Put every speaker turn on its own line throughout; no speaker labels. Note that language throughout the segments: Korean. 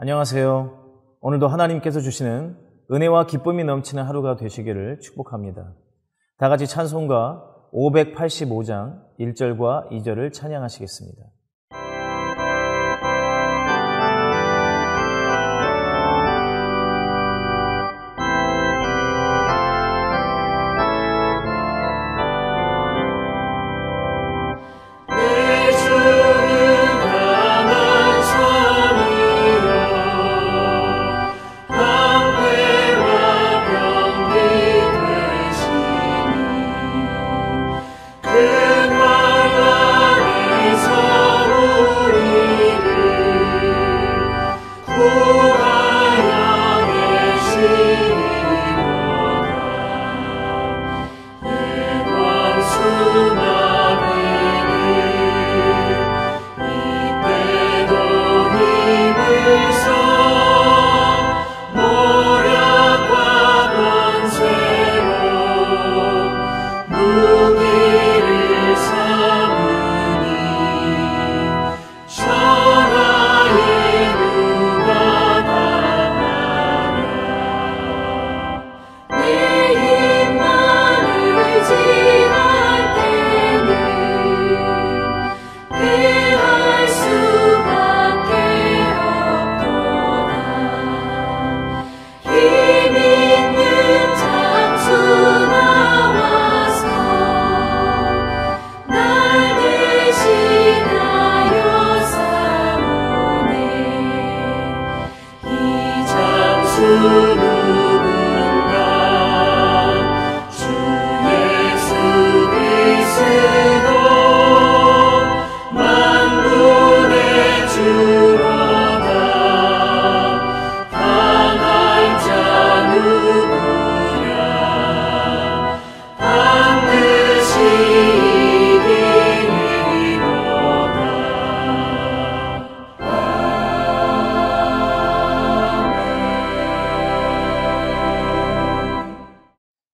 안녕하세요. 오늘도 하나님께서 주시는 은혜와 기쁨이 넘치는 하루가 되시기를 축복합니다. 다 같이 찬송가 585장 1절과 2절을 찬양하시겠습니다.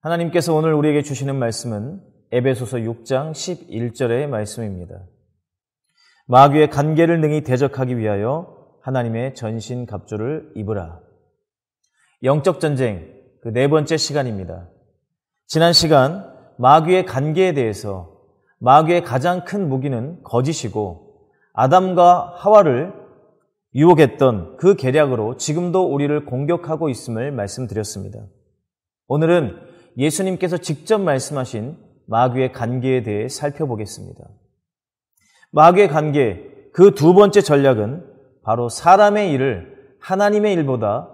하나님께서 오늘 우리에게 주시는 말씀은 에베소서 6장 11절의 말씀입니다. 마귀의 간계를 능히 대적하기 위하여 하나님의 전신갑주를 입으라. 영적 전쟁, 그 네 번째 시간입니다. 지난 시간 마귀의 간계에 대해서 마귀의 가장 큰 무기는 거짓이고 아담과 하와를 유혹했던 그 계략으로 지금도 우리를 공격하고 있음을 말씀드렸습니다. 오늘은 예수님께서 직접 말씀하신 마귀의 간계에 대해 살펴보겠습니다. 마귀의 간계, 그 두 번째 전략은 바로 사람의 일을 하나님의 일보다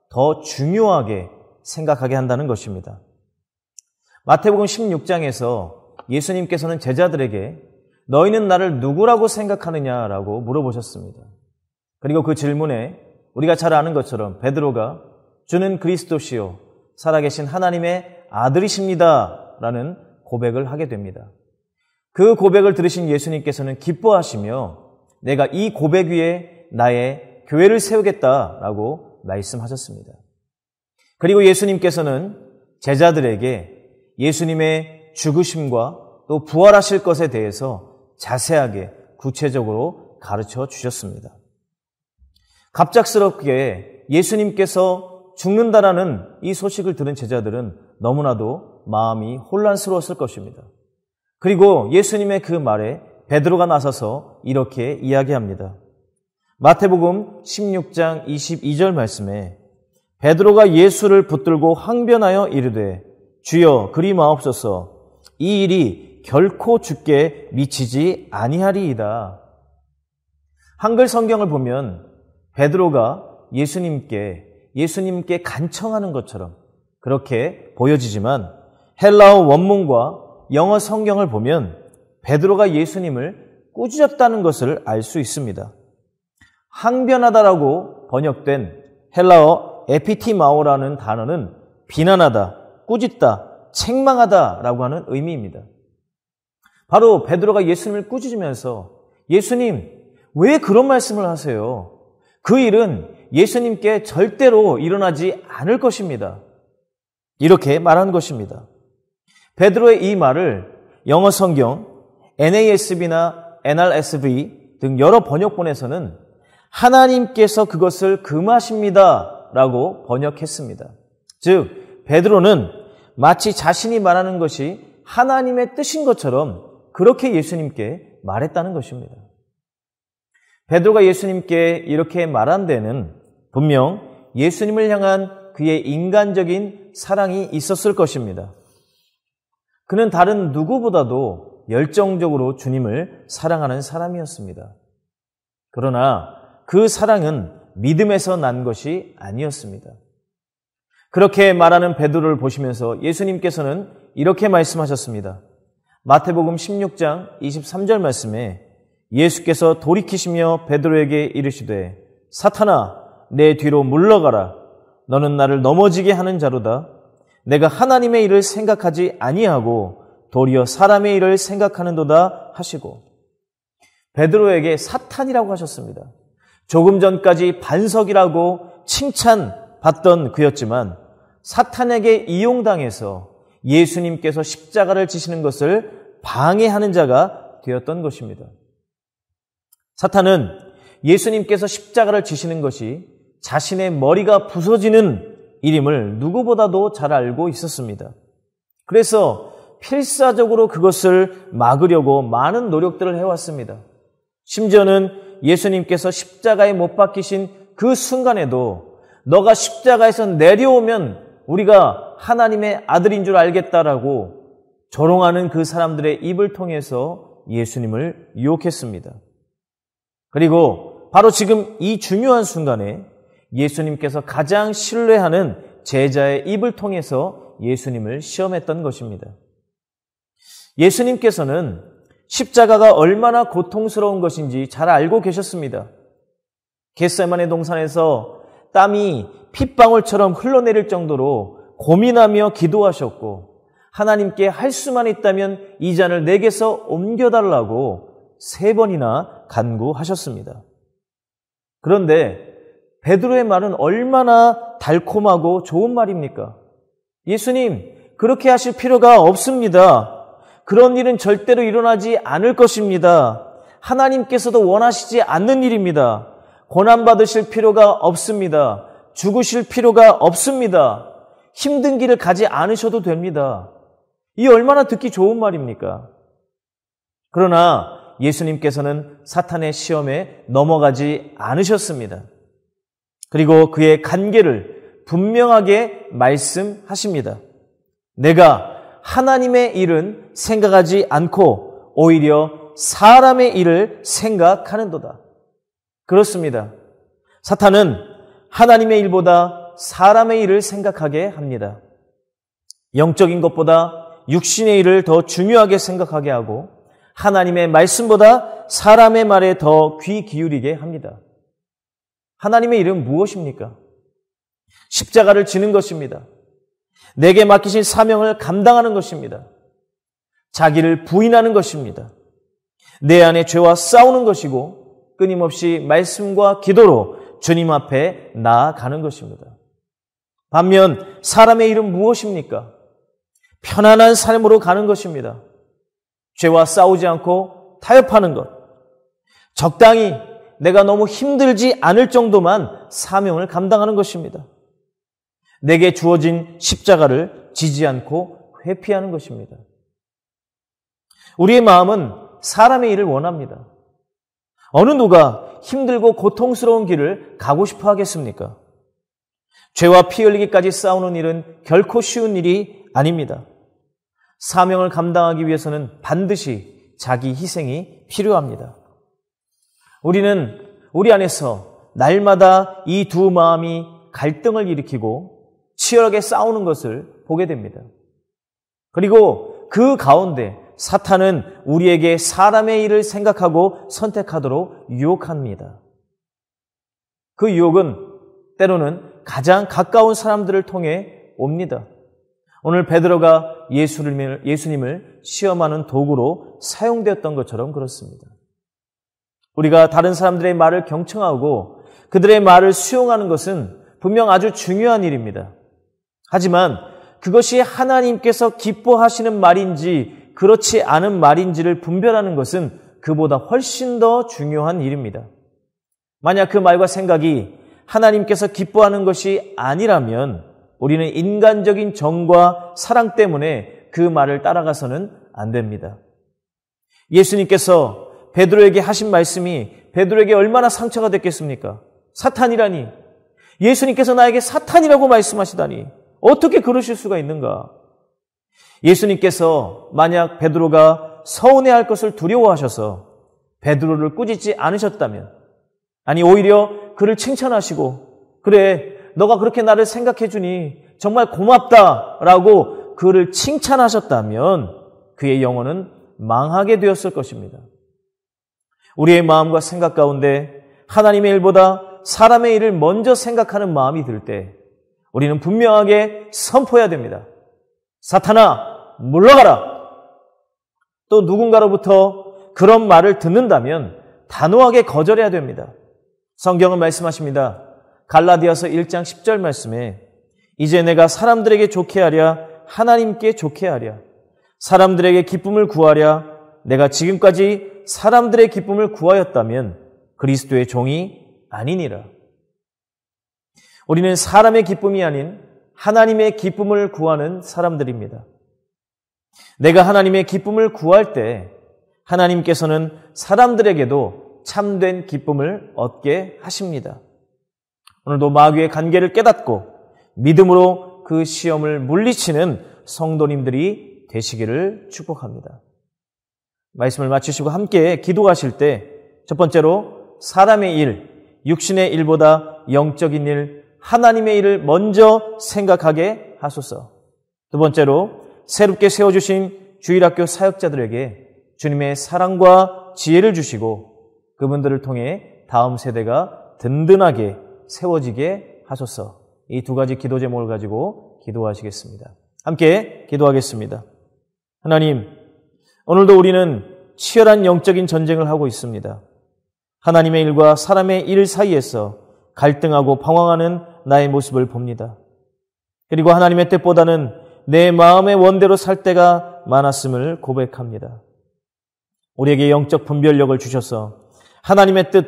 더 중요하게 생각하게 한다는 것입니다. 마태복음 16장에서 예수님께서는 제자들에게 너희는 나를 누구라고 생각하느냐라고 물어보셨습니다. 그리고 그 질문에 우리가 잘 아는 것처럼 베드로가 주는 그리스도시요 살아계신 하나님의 아들이십니다 라는 고백을 하게 됩니다. 그 고백을 들으신 예수님께서는 기뻐하시며 내가 이 고백 위에 나의 교회를 세우겠다라고 말씀하셨습니다. 그리고 예수님께서는 제자들에게 예수님의 죽으심과 또 부활하실 것에 대해서 자세하게 구체적으로 가르쳐 주셨습니다. 갑작스럽게 예수님께서 죽는다라는 이 소식을 들은 제자들은 너무나도 마음이 혼란스러웠을 것입니다. 그리고 예수님의 그 말에 베드로가 나서서 이렇게 이야기합니다. 마태복음 16장 22절 말씀에 베드로가 예수를 붙들고 항변하여 이르되 주여 그리 마옵소서 이 일이 결코 주께 미치지 아니하리이다. 한글 성경을 보면 베드로가 예수님께 간청하는 것처럼 그렇게 보여지지만 헬라어 원문과 영어 성경을 보면 베드로가 예수님을 꾸짖었다는 것을 알 수 있습니다. 항변하다라고 번역된 헬라어 에피티마오라는 단어는 비난하다, 꾸짖다, 책망하다라고 하는 의미입니다. 바로 베드로가 예수님을 꾸짖으면서 예수님, 왜 그런 말씀을 하세요? 그 일은 예수님께 절대로 일어나지 않을 것입니다. 이렇게 말한 것입니다. 베드로의 이 말을 영어 성경 NASB나 NRSV 등 여러 번역본에서는 하나님께서 그것을 금하십니다 라고 번역했습니다. 즉 베드로는 마치 자신이 말하는 것이 하나님의 뜻인 것처럼 그렇게 예수님께 말했다는 것입니다. 베드로가 예수님께 이렇게 말한 데는 분명 예수님을 향한 그의 인간적인 사랑이 있었을 것입니다. 그는 다른 누구보다도 열정적으로 주님을 사랑하는 사람이었습니다. 그러나 그 사랑은 믿음에서 난 것이 아니었습니다. 그렇게 말하는 베드로를 보시면서 예수님께서는 이렇게 말씀하셨습니다. 마태복음 16장 23절 말씀에 예수께서 돌이키시며 베드로에게 이르시되 사탄아 내 뒤로 물러가라. 너는 나를 넘어지게 하는 자로다. 내가 하나님의 일을 생각하지 아니하고 도리어 사람의 일을 생각하는도다 하시고 베드로에게 사탄이라고 하셨습니다. 조금 전까지 반석이라고 칭찬받던 그였지만 사탄에게 이용당해서 예수님께서 십자가를 지시는 것을 방해하는 자가 되었던 것입니다. 사탄은 예수님께서 십자가를 지시는 것이 자신의 머리가 부서지는 일임을 누구보다도 잘 알고 있었습니다. 그래서 필사적으로 그것을 막으려고 많은 노력들을 해왔습니다. 심지어는 예수님께서 십자가에 못 박히신 그 순간에도 너가 십자가에서 내려오면 우리가 하나님의 아들인 줄 알겠다라고 조롱하는 그 사람들의 입을 통해서 예수님을 유혹했습니다. 그리고 바로 지금 이 중요한 순간에 예수님께서 가장 신뢰하는 제자의 입을 통해서 예수님을 시험했던 것입니다. 예수님께서는 십자가가 얼마나 고통스러운 것인지 잘 알고 계셨습니다. 겟세마네 동산에서 땀이 핏방울처럼 흘러내릴 정도로 고민하며 기도하셨고 하나님께 할 수만 있다면 이 잔을 내게서 옮겨달라고 3번이나 간구하셨습니다. 그런데 베드로의 말은 얼마나 달콤하고 좋은 말입니까? 예수님, 그렇게 하실 필요가 없습니다. 그런 일은 절대로 일어나지 않을 것입니다. 하나님께서도 원하시지 않는 일입니다. 고난받으실 필요가 없습니다. 죽으실 필요가 없습니다. 힘든 길을 가지 않으셔도 됩니다. 이 얼마나 듣기 좋은 말입니까? 그러나 예수님께서는 사탄의 시험에 넘어가지 않으셨습니다. 그리고 그의 간계를 분명하게 말씀하십니다. 내가 하나님의 일은 생각하지 않고 오히려 사람의 일을 생각하는도다. 그렇습니다. 사탄은 하나님의 일보다 사람의 일을 생각하게 합니다. 영적인 것보다 육신의 일을 더 중요하게 생각하게 하고 하나님의 말씀보다 사람의 말에 더 귀 기울이게 합니다. 하나님의 일은 무엇입니까? 십자가를 지는 것입니다. 내게 맡기신 사명을 감당하는 것입니다. 자기를 부인하는 것입니다. 내 안에 죄와 싸우는 것이고 끊임없이 말씀과 기도로 주님 앞에 나아가는 것입니다. 반면 사람의 일은 무엇입니까? 편안한 삶으로 가는 것입니다. 죄와 싸우지 않고 타협하는 것. 적당히 내가 너무 힘들지 않을 정도만 사명을 감당하는 것입니다. 내게 주어진 십자가를 지지 않고 회피하는 것입니다. 우리의 마음은 사람의 일을 원합니다. 어느 누가 힘들고 고통스러운 길을 가고 싶어 하겠습니까? 죄와 피 흘리기까지 싸우는 일은 결코 쉬운 일이 아닙니다. 사명을 감당하기 위해서는 반드시 자기 희생이 필요합니다. 우리는 우리 안에서 날마다 이 두 마음이 갈등을 일으키고 치열하게 싸우는 것을 보게 됩니다. 그리고 그 가운데 사탄은 우리에게 사람의 일을 생각하고 선택하도록 유혹합니다. 그 유혹은 때로는 가장 가까운 사람들을 통해 옵니다. 오늘 베드로가 예수님을 시험하는 도구로 사용되었던 것처럼 그렇습니다. 우리가 다른 사람들의 말을 경청하고 그들의 말을 수용하는 것은 분명 아주 중요한 일입니다. 하지만 그것이 하나님께서 기뻐하시는 말인지 그렇지 않은 말인지를 분별하는 것은 그보다 훨씬 더 중요한 일입니다. 만약 그 말과 생각이 하나님께서 기뻐하는 것이 아니라면 우리는 인간적인 정과 사랑 때문에 그 말을 따라가서는 안 됩니다. 예수님께서 베드로에게 하신 말씀이 베드로에게 얼마나 상처가 됐겠습니까? 사탄이라니. 예수님께서 나에게 사탄이라고 말씀하시다니. 어떻게 그러실 수가 있는가? 예수님께서 만약 베드로가 서운해할 것을 두려워하셔서 베드로를 꾸짖지 않으셨다면, 아니 오히려 그를 칭찬하시고, 그래 너가 그렇게 나를 생각해 주니 정말 고맙다라고 그를 칭찬하셨다면 그의 영혼은 망하게 되었을 것입니다. 우리의 마음과 생각 가운데 하나님의 일보다 사람의 일을 먼저 생각하는 마음이 들 때 우리는 분명하게 선포해야 됩니다. 사탄아, 물러가라! 또 누군가로부터 그런 말을 듣는다면 단호하게 거절해야 됩니다. 성경은 말씀하십니다. 갈라디아서 1장 10절 말씀에 이제 내가 사람들에게 좋게 하랴 하나님께 좋게 하랴 사람들에게 기쁨을 구하랴 내가 지금까지 사람들의 기쁨을 구하였다면 그리스도의 종이 아니니라. 우리는 사람의 기쁨이 아닌 하나님의 기쁨을 구하는 사람들입니다. 내가 하나님의 기쁨을 구할 때 하나님께서는 사람들에게도 참된 기쁨을 얻게 하십니다. 오늘도 마귀의 관계를 깨닫고 믿음으로 그 시험을 물리치는 성도님들이 되시기를 축복합니다. 말씀을 마치시고 함께 기도하실 때 첫 번째로 사람의 일, 육신의 일보다 영적인 일, 하나님의 일을 먼저 생각하게 하소서. 두 번째로 새롭게 세워주신 주일학교 사역자들에게 주님의 사랑과 지혜를 주시고 그분들을 통해 다음 세대가 든든하게 세워지게 하소서. 이 두 가지 기도 제목을 가지고 기도하시겠습니다. 함께 기도하겠습니다. 하나님, 오늘도 우리는 치열한 영적인 전쟁을 하고 있습니다. 하나님의 일과 사람의 일 사이에서 갈등하고 방황하는 나의 모습을 봅니다. 그리고 하나님의 뜻보다는 내 마음의 원대로 살 때가 많았음을 고백합니다. 우리에게 영적 분별력을 주셔서 하나님의 뜻,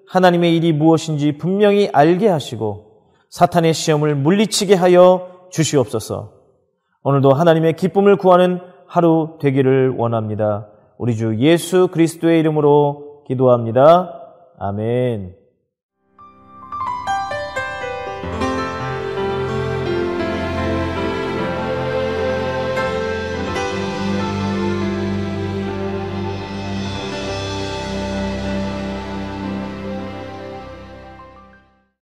하나님의 일이 무엇인지 분명히 알게 하시고 사탄의 시험을 물리치게 하여 주시옵소서. 오늘도 하나님의 기쁨을 구하는 하루 되기를 원합니다. 우리 주 예수 그리스도의 이름으로 기도합니다. 아멘.